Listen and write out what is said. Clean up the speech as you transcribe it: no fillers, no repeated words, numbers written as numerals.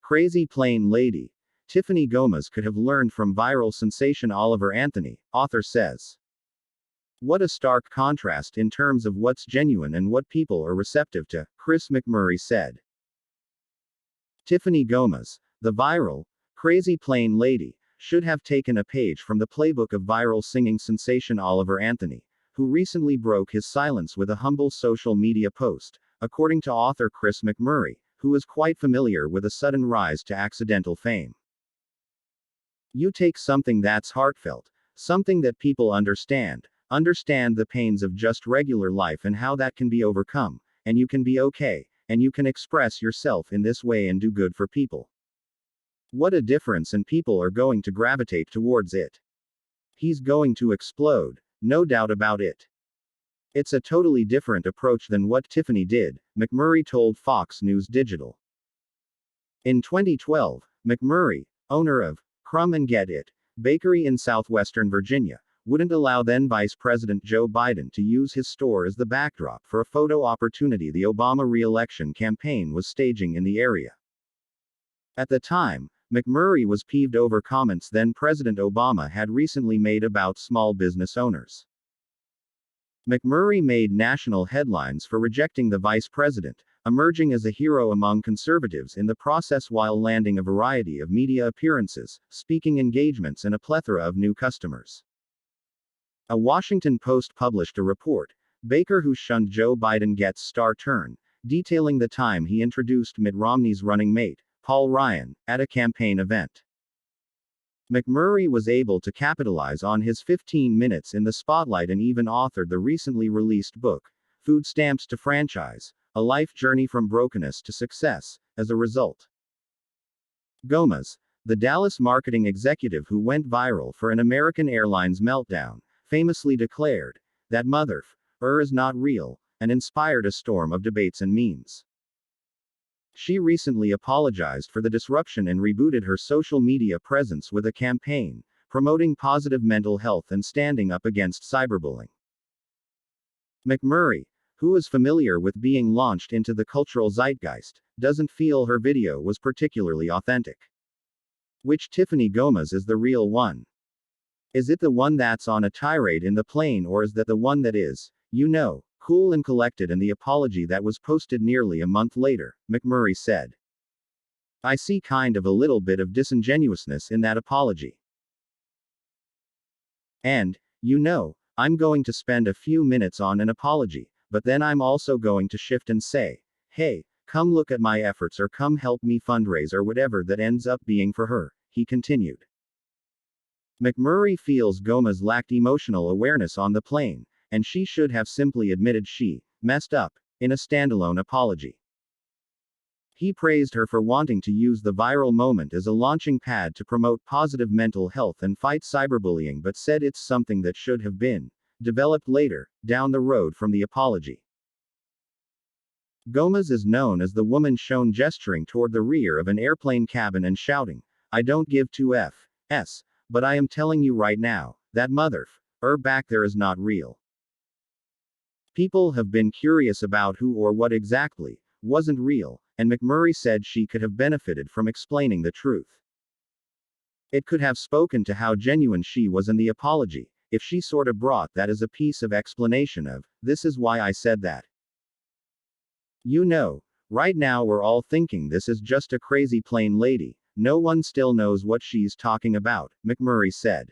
Crazy plain lady. Tiffany Gomas could have learned from viral sensation Oliver Anthony, author says. What a stark contrast in terms of what's genuine and what people are receptive to, Chris McMurray said. Tiffany Gomas, the viral, crazy plain lady, should have taken a page from the playbook of viral singing sensation Oliver Anthony, who recently broke his silence with a humble social media post, according to author Chris McMurray, who is quite familiar with a sudden rise to accidental fame. You take something that's heartfelt, something that people understand the pains of just regular life and how that can be overcome, and you can be okay, and you can express yourself in this way and do good for people. What a difference, and people are going to gravitate towards it. He's going to explode, no doubt about it. It's a totally different approach than what Tiffany did, McMurray told Fox News Digital. In 2012, McMurray, owner of Crumb and Get It bakery in southwestern Virginia, wouldn't allow then Vice President Joe Biden to use his store as the backdrop for a photo opportunity the Obama re-election campaign was staging in the area. At the time, McMurray was peeved over comments then President Obama had recently made about small business owners. McMurray made national headlines for rejecting the vice president, emerging as a hero among conservatives in the process while landing a variety of media appearances, speaking engagements, and a plethora of new customers. A Washington Post published a report, Baker Who Shunned Joe Biden Gets Star Turn, detailing the time he introduced Mitt Romney's running mate, Paul Ryan, at a campaign event. McMurray was able to capitalize on his 15 minutes in the spotlight and even authored the recently released book, Food Stamps to Franchise, A Life Journey from Brokenness to Success, as a result. Gomas, the Dallas marketing executive who went viral for an American Airlines meltdown, famously declared that mother is not real, and inspired a storm of debates and memes. She recently apologized for the disruption and rebooted her social media presence with a campaign promoting positive mental health and standing up against cyberbullying. McMurray, who is familiar with being launched into the cultural zeitgeist, doesn't feel her video was particularly authentic. Which Tiffany Gomas is the real one? Is it the one that's on a tirade in the plane, or is that the one that is, cool and collected, and the apology that was posted nearly a month later, McMurray said. I see kind of a little bit of disingenuousness in that apology. And, I'm going to spend a few minutes on an apology, but then I'm also going to shift and say, hey, come look at my efforts, or come help me fundraise, or whatever that ends up being for her, he continued. McMurray feels Gomas lacked emotional awareness on the plane, and she should have simply admitted she messed up in a standalone apology. He praised her for wanting to use the viral moment as a launching pad to promote positive mental health and fight cyberbullying, but said it's something that should have been developed later, down the road from the apology. Gomas is known as the woman shown gesturing toward the rear of an airplane cabin and shouting, I don't give two F's, but I am telling you right now, that mother back there is not real. People have been curious about who or what exactly wasn't real, and McMurray said she could have benefited from explaining the truth. It could have spoken to how genuine she was in the apology, if she sort of brought that as a piece of explanation of, this is why I said that. Right now we're all thinking this is just a crazy plain lady, no one still knows what she's talking about, McMurray said.